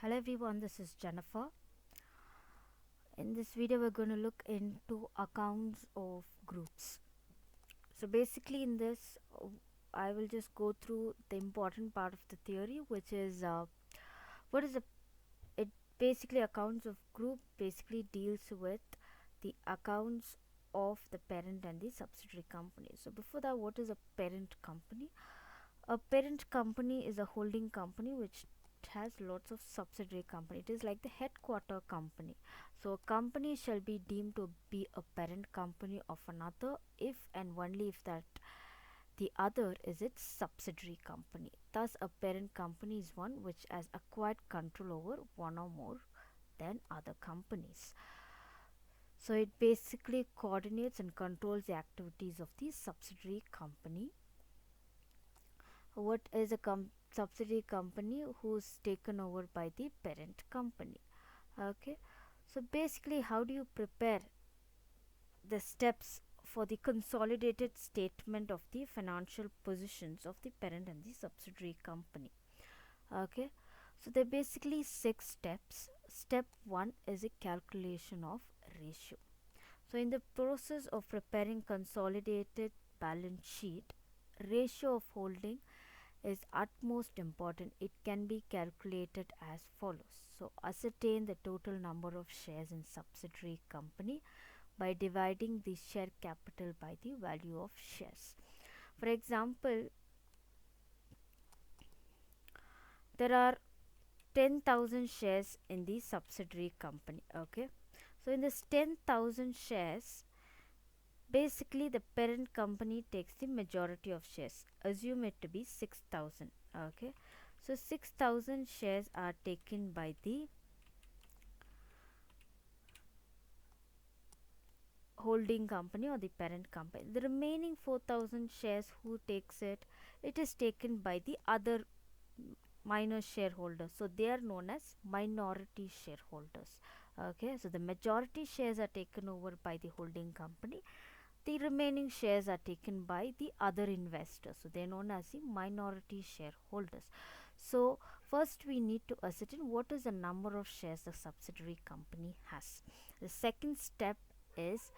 Hello everyone, this is Jennifer. In this video we're going to look into accounts of groups. So basically in this I will just go through the important part of the theory, which is what is it basically accounts of group basically deals with the accounts of the parent and the subsidiary company. So before that, what is a parent company? A parent company is a holding company which has lots of subsidiary company. It is like the headquarter company. So a company shall be deemed to be a parent company of another if and only if that the other is its subsidiary company. Thus a parent company is one which has acquired control over one or more than other companies. So it basically coordinates and controls the activities of the subsidiary company. What is a subsidiary company who's taken over by the parent company? Okay, so basically how do you prepare the steps for the consolidated statement of the financial positions of the parent and the subsidiary company? Okay, so there are basically 6 steps. Step 1 is a calculation of ratio. So in the process of preparing consolidated balance sheet, ratio of holding is utmost important. It can be calculated as follows. So ascertain the total number of shares in subsidiary company by dividing the share capital by the value of shares. For example, there are 10,000 shares in the subsidiary company. Okay, so in this 10,000 shares, basically the parent company takes the majority of shares. Assume it to be 6,000. Okay, so 6,000 shares are taken by the holding company or the parent company. The remaining 4,000 shares, who takes it? It is taken by the other minor shareholders. So they are known as minority shareholders. Okay, so the majority shares are taken over by the holding company. The remaining shares are taken by the other investors. So they are known as the minority shareholders. So first we need to ascertain what is the number of shares the subsidiary company has. The second step is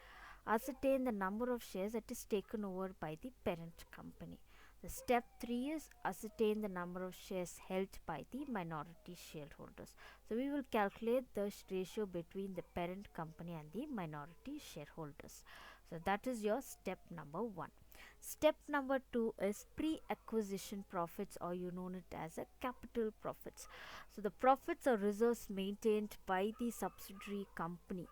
ascertain the number of shares that is taken over by the parent company. The step 3 is ascertain the number of shares held by the minority shareholders. So we will calculate the ratio between the parent company and the minority shareholders. So that is your step number 1. Step number 2 is pre-acquisition profits, or you know it as a capital profits. So the profits or reserves maintained by the subsidiary company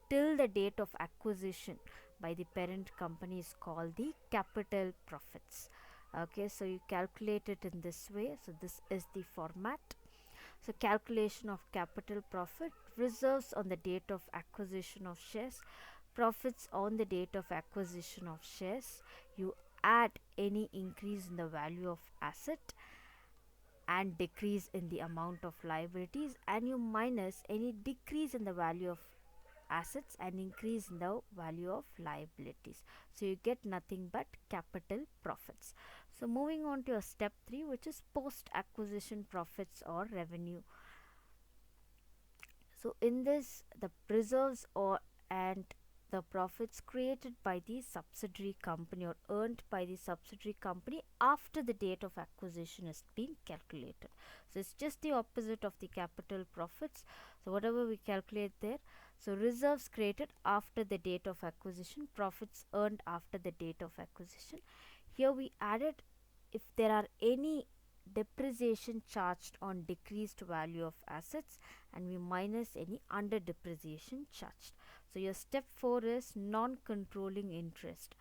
till the date of acquisition by the parent company is called the capital profits. Okay, so you calculate it in this way. So this is the format. So calculation of capital profit: reserves on the date of acquisition of shares, profits on the date of acquisition of shares. You add any increase in the value of asset and decrease in the amount of liabilities, and you minus any decrease in the value of assets and increase in the value of liabilities. So you get nothing but capital profits. So moving on to your step 3, which is post acquisition profits or revenue. So in this, the reserves or and the profits created by the subsidiary company or earned by the subsidiary company after the date of acquisition is being calculated. So it's just the opposite of the capital profits. So whatever we calculate there, so reserves created after the date of acquisition, profits earned after the date of acquisition. Here we added if there are any depreciation charged on decreased value of assets, and we minus any under depreciation charged. So your step 4 is non-controlling interest.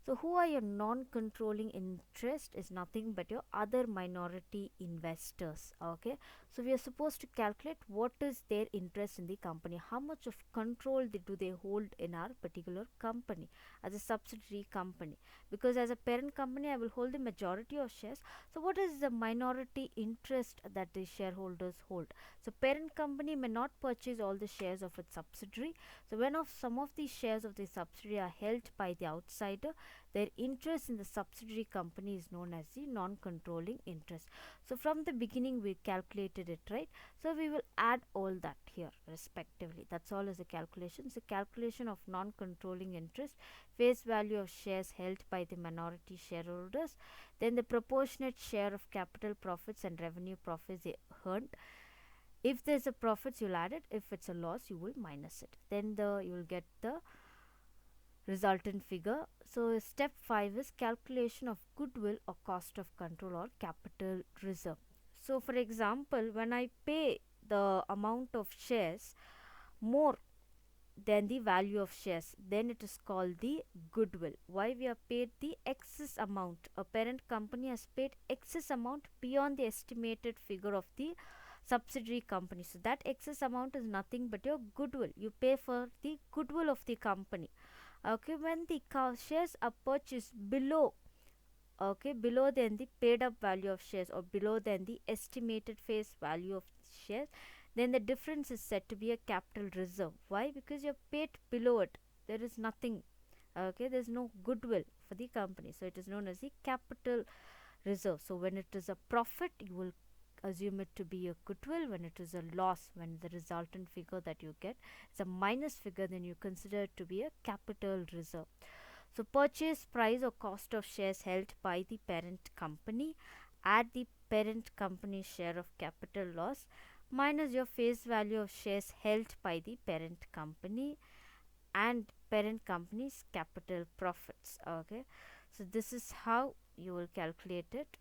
So who are your non-controlling interest? Is nothing but your other minority investors. Okay, so we are supposed to calculate what is their interest in the company, how much of control do they hold in our particular company as a subsidiary company, because as a parent company I will hold the majority of shares. So what is the minority interest that the shareholders hold? So parent company may not purchase all the shares of its subsidiary. So when some of the shares of the subsidiary are held by the outsider, their interest in the subsidiary company is known as the non-controlling interest. So from the beginning we calculated it, right? So we will add all that here respectively. That's all as a calculation. So calculation of non-controlling interest, face value of shares held by the minority shareholders, then the proportionate share of capital profits and revenue profits they earned. If there's a profits, you'll add it. If it's a loss, you will minus it. Then you will get the resultant figure. So step 5 is calculation of goodwill or cost of control or capital reserve. So for example, when I pay the amount of shares more than the value of shares, then it is called the goodwill. Why? We have paid the excess amount. A parent company has paid excess amount beyond the estimated figure of the subsidiary company. So that excess amount is nothing but your goodwill. You pay for the goodwill of the company. Okay, when the shares are purchased below, okay, below than the paid up value of shares or below than the estimated face value of shares, then the difference is said to be a capital reserve. Why? Because you're paid below it. There is nothing. Okay, there's no goodwill for the company. So it is known as the capital reserve. So when it is a profit, you will assume it to be a goodwill. When it is a loss, when the resultant figure that you get is a minus figure, then you consider it to be a capital reserve. So purchase price or cost of shares held by the parent company, add the parent company's share of capital loss minus your face value of shares held by the parent company and parent company's capital profits. Okay, so this is how you will calculate it.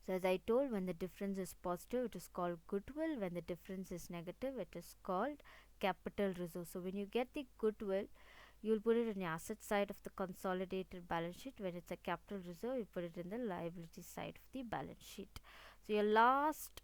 So as I told, when the difference is positive, it is called goodwill. When the difference is negative, it is called capital reserve. So when you get the goodwill, you will put it in the asset side of the consolidated balance sheet. When it's a capital reserve, you put it in the liability side of the balance sheet. So your last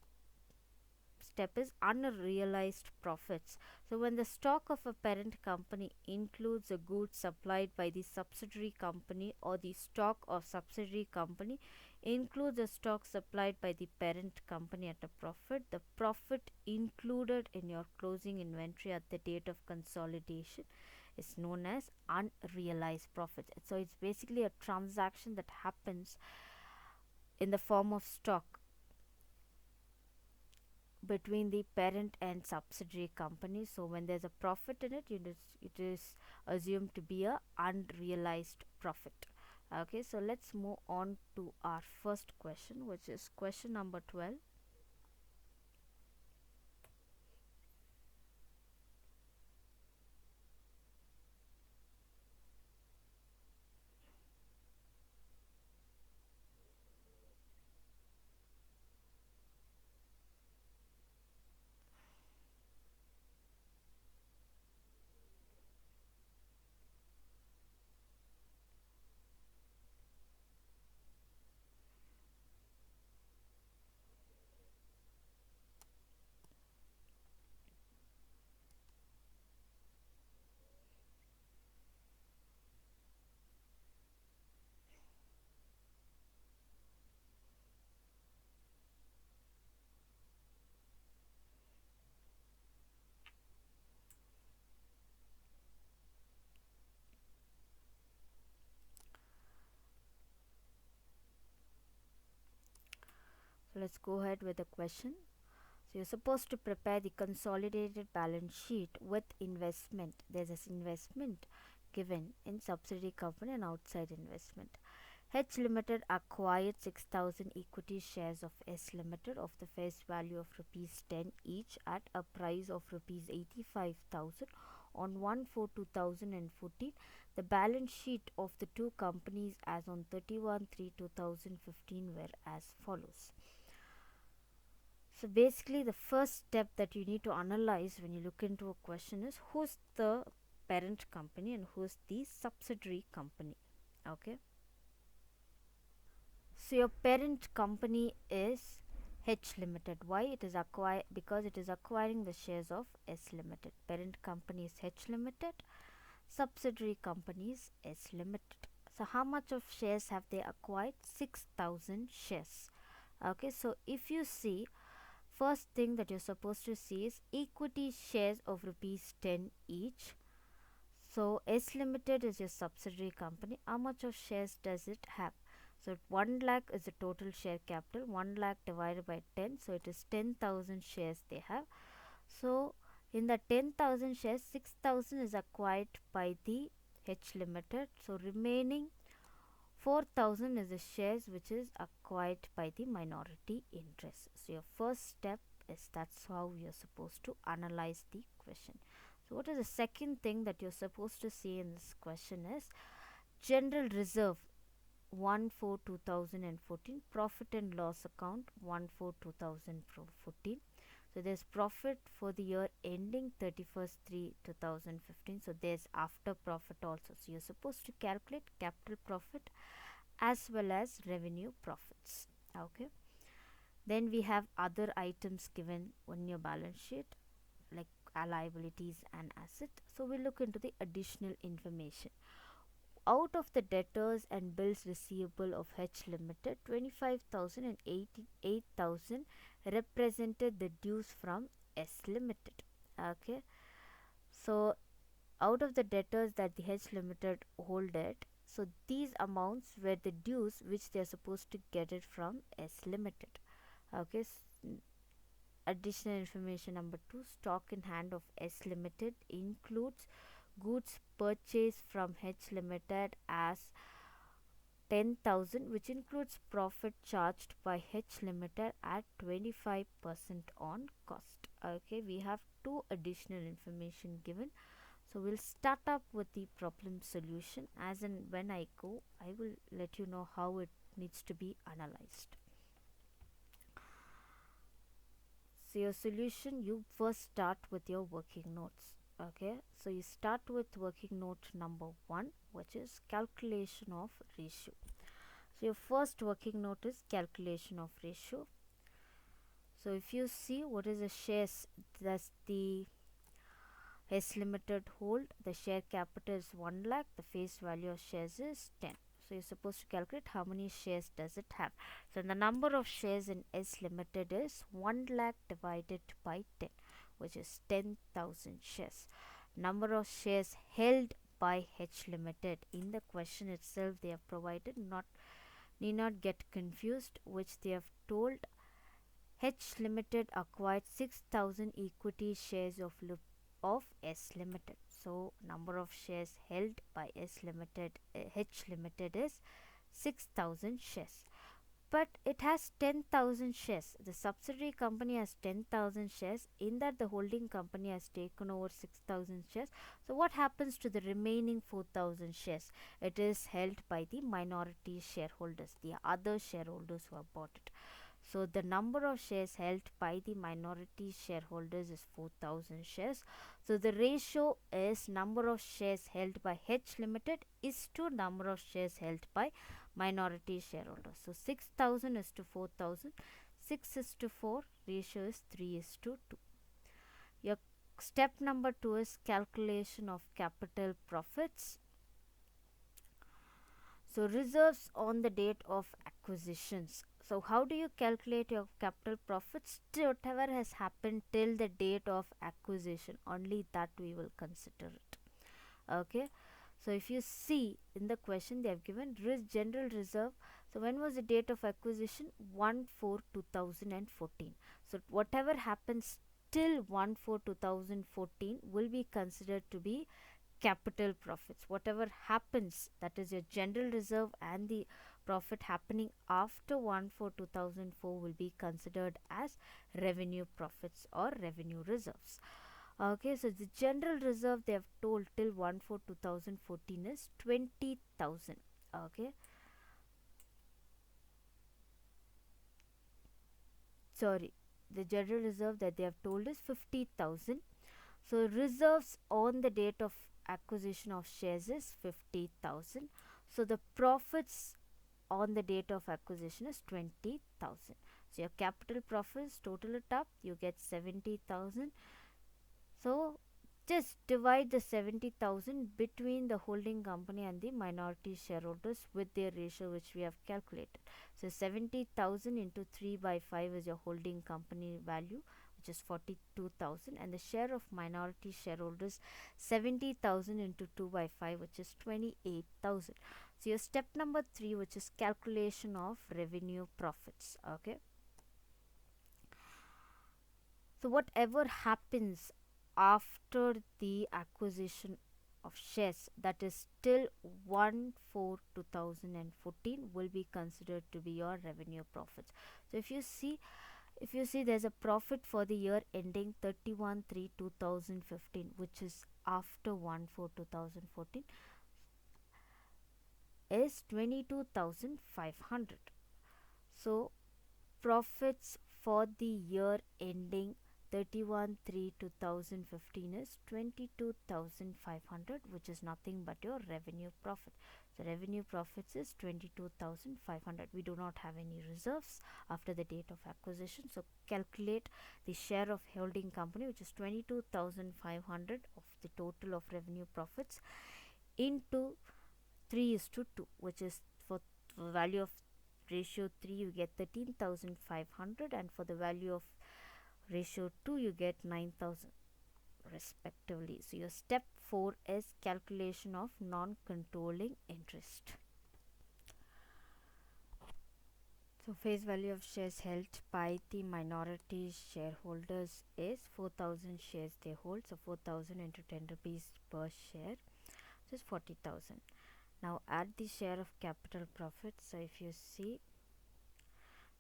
step is unrealized profits. So when the stock of a parent company includes a goods supplied by the subsidiary company, or the stock of subsidiary company includes a stock supplied by the parent company at a profit, the profit included in your closing inventory at the date of consolidation is known as unrealized profits. So it's basically a transaction that happens in the form of stock between the parent and subsidiary company. So when there's a profit in it, it is assumed to be a unrealized profit. Okay, so let's move on to our first question, which is question number 12. So let's go ahead with the question. So you're supposed to prepare the consolidated balance sheet with investment. There's this investment given in subsidiary company and outside investment. H Limited acquired 6,000 equity shares of S Limited of the face value of rupees 10 each at a price of rupees 85,000 on 1/4/2014. The balance sheet of the two companies as on 31/3/2015 were as follows. So basically the first step that you need to analyze when you look into a question is who's the parent company and who's the subsidiary company. Okay, so your parent company is H Limited. Why? It is acquired because it is acquiring the shares of S Limited. Parent company is H Limited, subsidiary company is S Limited. So how much of shares have they acquired? 6,000 shares. Okay, so if you see, first thing that you're supposed to see is equity shares of rupees 10 each. So S Limited is your subsidiary company. How much of shares does it have? So 1 lakh is the total share capital. 1 lakh divided by 10. So it is 10,000 shares they have. So in the 10,000 shares, 6,000 is acquired by the H Limited. So remaining 4,000 is the shares which is acquired by the minority interest. So your first step is that's how you're supposed to analyze the question. So what is the second thing that you're supposed to see in this question is general reserve 1 4 2014, profit and loss account 1 4 2014. So there's profit for the year ending 31st 3 2015. So there's after profit also. So you're supposed to calculate capital profit as well as revenue profits. Okay. Then we have other items given on your balance sheet like liabilities and assets. So we look into the additional information. Out of the debtors and bills receivable of H Limited, 25,000 and 88,000 represented the dues from S Limited. Okay. So out of the debtors that the H Limited hold it, so these amounts were the dues which they are supposed to get it from S Limited. Okay. Additional information number 2, stock in hand of S Limited includes goods purchased from H Limited as 10,000, which includes profit charged by H Limited at 25% on cost. Okay, we have two additional information given. So we'll start up with the problem solution. As and when I go, I will let you know how it needs to be analyzed. So your solution, you first start with your working notes. Okay, so you start with working note number 1, which is calculation of ratio. So your first working note is calculation of ratio. So if you see what is the shares that's the S Limited hold, the share capital is 1 lakh, the face value of shares is 10. So you're supposed to calculate how many shares does it have. So the number of shares in S Limited is 1 lakh divided by 10, which is 10,000 shares. Number of shares held by H Limited, in the question itself they have provided, need not get confused, which they have told H Limited acquired 6,000 equity shares of S Limited. So number of shares held by S Limited, H Limited is 6,000 shares. But it has 10,000 shares. The subsidiary company has 10,000 shares. In that, the holding company has taken over 6,000 shares. So what happens to the remaining 4,000 shares? It is held by the minority shareholders, the other shareholders who have bought it. So the number of shares held by the minority shareholders is 4,000 shares. So the ratio is number of shares held by H Limited is to number of shares held by minority shareholders. So 6,000 is to 4,000. 6 is to 4. Ratio is 3 is to 2. Your step number 2 is calculation of capital profits. So reserves on the date of acquisitions. So how do you calculate your capital profits? Whatever has happened till the date of acquisition, only that we will consider it. Okay. So if you see in the question they have given general reserve. So when was the date of acquisition? 1/4/2014. So whatever happens till 1/4/2014 will be considered to be capital profits. Whatever happens, that is your general reserve, and the profit happening after 1/4/2004 will be considered as revenue profits or revenue reserves. Okay, so the general reserve they have told till 1/4/2014 is 20,000. Okay, sorry, the general reserve that they have told is 50,000. So reserves on the date of acquisition of shares is 50,000. So the profits on the date of acquisition is 20,000. So your capital profits, total it up, you get 70,000. So just divide the 70,000 between the holding company and the minority shareholders with their ratio which we have calculated. So 70,000 into 3/5 is your holding company value. which is 42,000, and the share of minority shareholders 70,000 into 2 by 5, which is 28,000. So your step number 3, which is calculation of revenue profits. Okay, so whatever happens after the acquisition of shares, that is till 1/4/2014, will be considered to be your revenue profits. So if you see there's a profit for the year ending 31/3/2015, which is after 1/4/2014, is 22,500. So profits for the year ending 31/3/2015 is 22,500, which is nothing but your revenue profit. So revenue profits is 22,500. We do not have any reserves after the date of acquisition, so calculate the share of holding company, which is 22,500 of the total of revenue profits, into 3:2, which is for the value of ratio 3 you get 13,500, and for the value of ratio 2 you get 9,000 respectively. So your step 4 is calculation of non-controlling interest. So face value of shares held by the minority shareholders is 4,000 shares they hold, so 4,000 into 10 rupees per share, which is 40,000. Now add the share of capital profits. So if you see,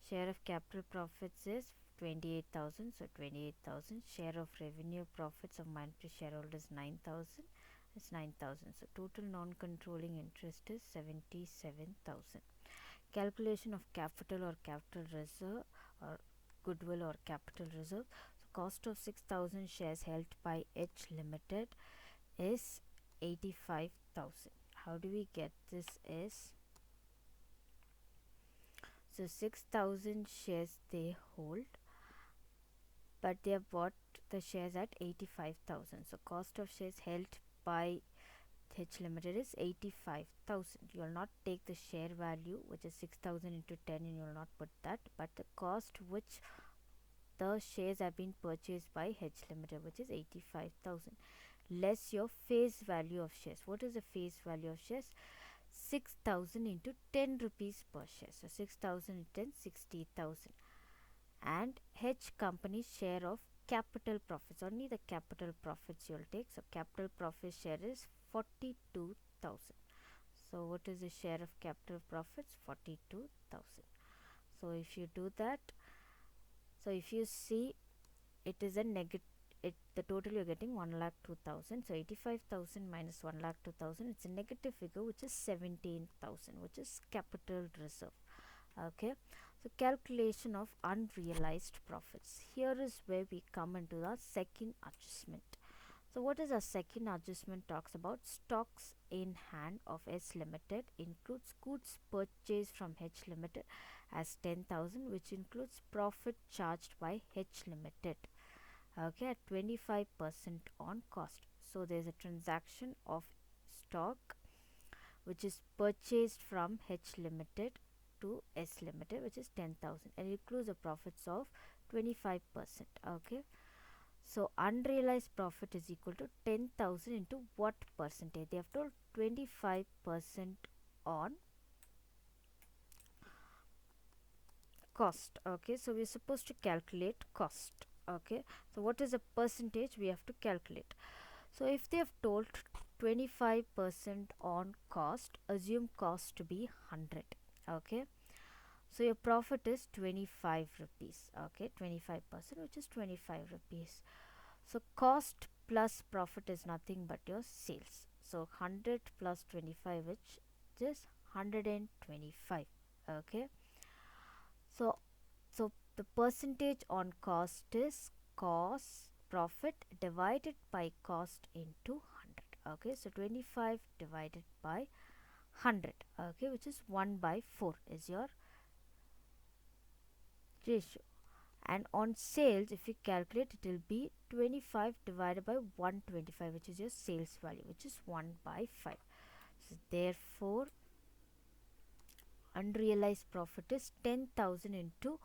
share of capital profits is 28,000, so 28,000. Share of revenue profits of minority shareholders 9,000, it's 9,000. So total non-controlling interest is 77,000. Calculation of capital or capital reserve, or goodwill or capital reserve. So cost of 6,000 shares held by H Limited is 85,000. How do we get this? Is, so 6,000 shares they hold, but they have bought the shares at 85,000. So cost of shares held by H Limited is 85,000. You will not take the share value, which is 6,000 into 10, and you will not put that, but the cost which the shares have been purchased by H Limited, which is 85,000, less your face value of shares. What is the face value of shares? 6,000 into 10 rupees per share. So 6,000 into 10, 60,000. And H company's share of capital profits, only the capital profits you'll take. So capital profit share is 42,000. So what is the share of capital profits? 42,000. So if you do that, so if you see, it is a negative, the total you're getting 1,02,000. So 85,000 minus 1,02,000, it's a negative figure, which is 17,000, which is capital reserve. Okay, so calculation of unrealized profits. Here is where we come into the second adjustment. So what is a second adjustment? Talks about stocks in hand of S Limited includes goods purchased from H Limited as 10,000, which includes profit charged by H Limited, okay, at 25% on cost. So there's a transaction of stock which is purchased from H Limited to S Limited, which is 10,000, and it includes the profits of 25%. Okay, so unrealized profit is equal to 10,000 into what percentage? They have told 25% on cost. Okay, so we're supposed to calculate cost. Okay, so what is the percentage we have to calculate? So if they have told 25% on cost, assume cost to be 100. Okay, so your profit is 25 rupees. Okay, 25%, which is 25 rupees. So cost plus profit is nothing but your sales. So 100 plus 25, which is 125. Okay, so the percentage on cost is cost profit divided by cost into 100. Okay, so 25 divided by 100, okay, which is 1/4 is your ratio. And on sales, if you calculate, it will be 25 divided by 125, which is your sales value, which is 1/5. So therefore unrealized profit is 10,000 into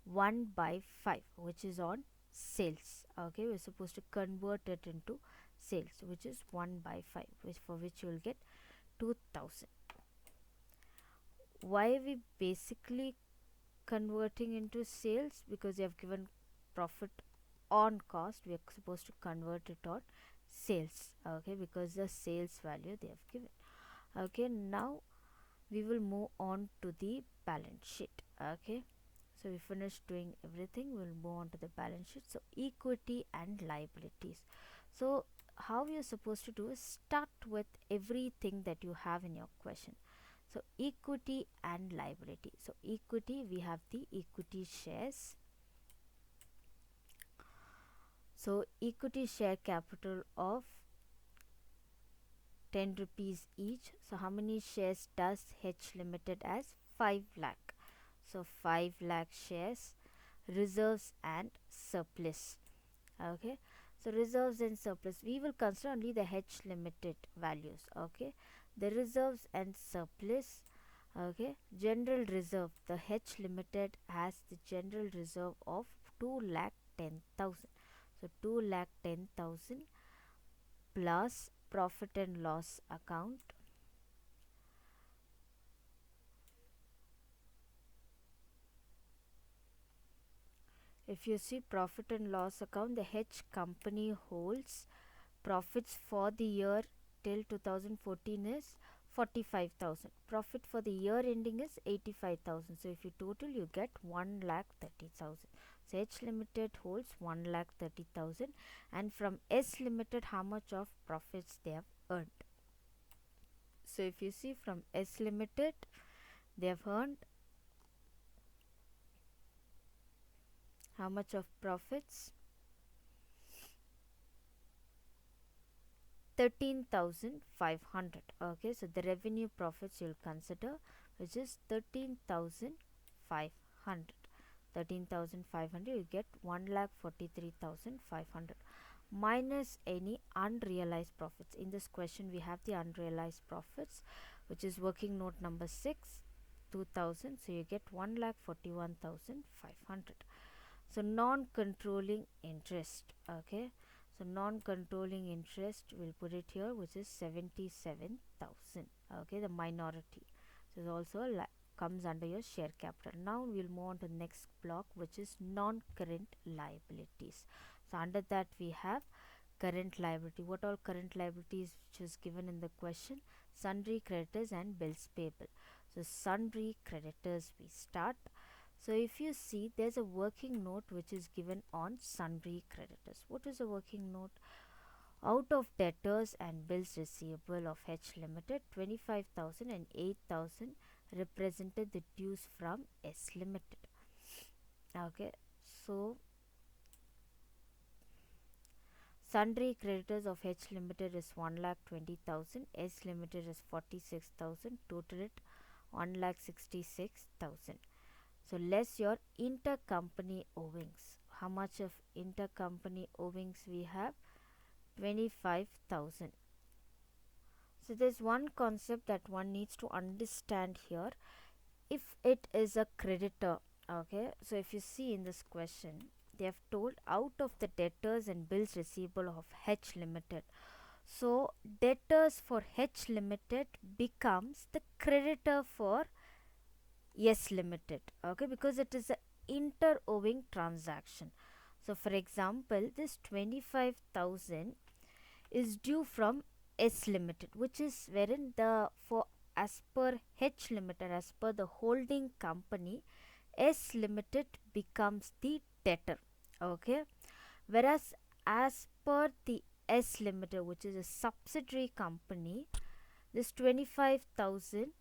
1/5, which is on sales. Okay, we're supposed to convert it into sales, which is 1 by 5, for which you will get 2000. Why are we basically converting into sales? Because they have given profit on cost, we are supposed to convert it on sales. Okay, because the sales value they have given. Okay, now we will move on to the balance sheet. Okay, so we finished doing everything, we'll move on to the balance sheet. So equity and liabilities. So how you're supposed to do is start with everything that you have in your question. So equity and liability. So equity, we have the equity shares. So equity share capital of 10 rupees each. So how many shares does H Limited as? 5 lakh. So 5 lakh shares. Reserves and surplus. Okay, so reserves and surplus, we will consider only the H Limited values. Okay, the reserves and surplus. Okay, general reserve, the H Limited has the general reserve of 2,10,000. So 2,10,000 plus profit and loss account. If you see profit and loss account, the H company holds profits for the year till 2014 is 45,000. Profit for the year ending is 85,000. So if you total, you get 1,30,000. So H Limited holds 1,30,000, and from S Limited, how much of profits they have earned? So if you see from S Limited, they have earned how much of profits? 13,500. Okay, so the revenue profits you'll consider, which is 13,500. 13,500, you get 1,43,500 minus any unrealized profits. In this question, we have the unrealized profits, which is working note number 6, 2,000. So you get 1,41,500. So non-controlling interest. Okay, so non-controlling interest, we'll put it here, which is 77,000. Okay, the minority. So it also comes under your share capital. Now we'll move on to the next block, which is non-current liabilities. So under that we have current liability. What all current liabilities which is given in the question? Sundry creditors and bills payable. So sundry creditors we start. So if you see, there's a working note which is given on sundry creditors. What is a working note? Out of debtors and bills receivable of H Limited, 25,000 and 8,000 represented the dues from S Limited. Okay, so sundry creditors of H Limited is 1,20,000, S Limited is 46,000, total it 1,66,000. So less your intercompany owings. How much of intercompany owings we have? 25,000. So there's one concept that one needs to understand here. If it is a creditor, okay, so if you see in this question, they have told out of the debtors and bills receivable of H Limited. So debtors for H Limited becomes the creditor for S Limited. Okay, because it is a inter-owing transaction. So for example, this 25,000 is due from S Limited, which is wherein the for as per H Limited, as per the holding company, S Limited becomes the debtor. Okay, whereas as per the S Limited, which is a subsidiary company, this 25,000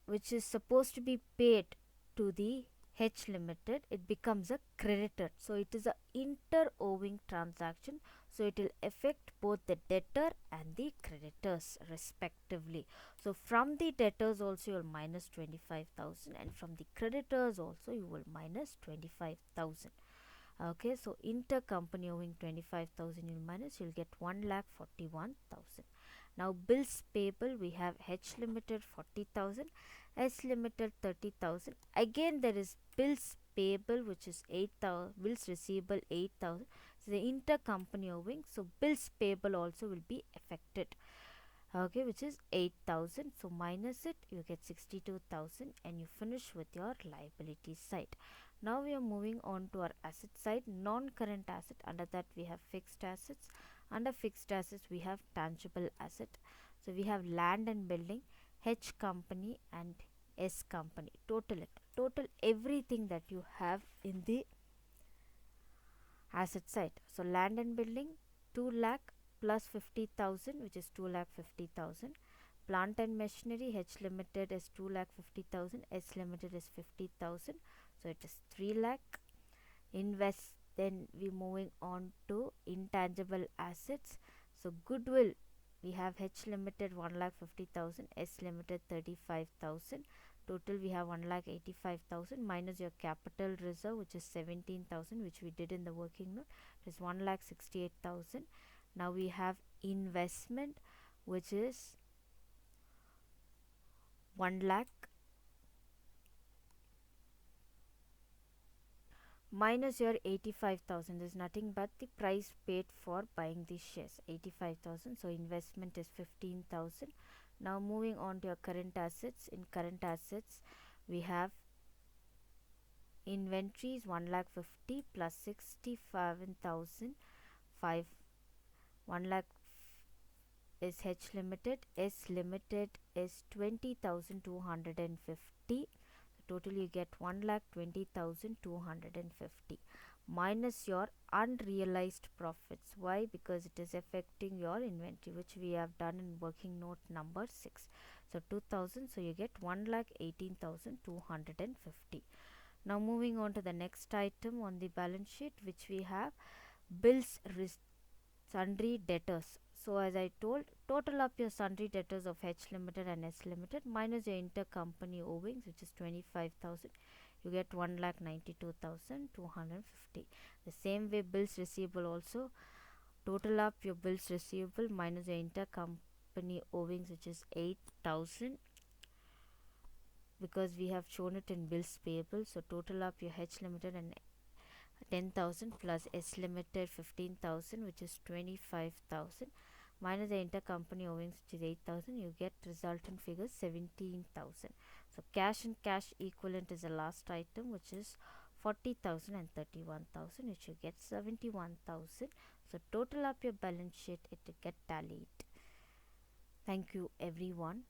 which is supposed to be paid to the H Limited, it becomes a creditor. So it is a inter-owing transaction. So it will affect both the debtor and the creditors respectively. So from the debtors also you will minus 25,000, and from the creditors also you will minus 25,000. Okay, so intercompany owing 25,000 you will minus, you will get 1,41,000. Now bills payable, we have H Limited 40,000, S Limited 30,000. Again there is bills payable which is 8,000, bills receivable 8,000. So the intercompany owing, so bills payable also will be affected, okay, which is 8,000. So minus it, you get 62,000 and you finish with your liability side. Now we are moving on to our asset side, non-current asset. Under that we have fixed assets. Under fixed assets we have tangible asset. So we have land and building, H company and S company. Total everything that you have in the asset side. So land and building 2 lakh plus 50,000, which is 2 lakh 50,000. Plant and machinery, H limited is 2 lakh 50,000, S limited is 50,000, so it is 3 lakh. Invest, then we moving on to intangible assets. So goodwill, we have H limited 1 lakh 50,000, S limited 35,000. Total we have 1 lakh 85,000 minus your capital reserve, which is 17,000, which we did in the working note. It is 1 lakh 68,000. Now we have investment, which is 1 lakh minus your 85,000 is nothing but the price paid for buying these shares, 85,000. So investment is 15,000. Now moving on to your current assets. In current assets we have inventories 1 lakh 50 plus 67,000, 1 lakh is H limited, S limited is 20,250. Total you get 1,20,250 minus your unrealized profits. Why? Because it is affecting your inventory, which we have done in working note number 6. So 2,000, so you get 1,18,250. Now moving on to the next item on the balance sheet, which we have bills, sundry debtors. So as I told, total up your sundry debtors of H limited and S limited minus your intercompany owings, which is 25,000. You get 1,92,250. The same way bills receivable also, total up your bills receivable minus your intercompany owings, which is 8,000, because we have shown it in bills payable. So total up your H limited and 10,000 plus S limited 15,000, which is 25,000, minus the intercompany owings, which is 8,000. You get resultant figure 17,000. So cash and cash equivalent is the last item, which is 40,000 and 31,000, which you get 71,000. So total up your balance sheet, it will get tallied. Thank you everyone.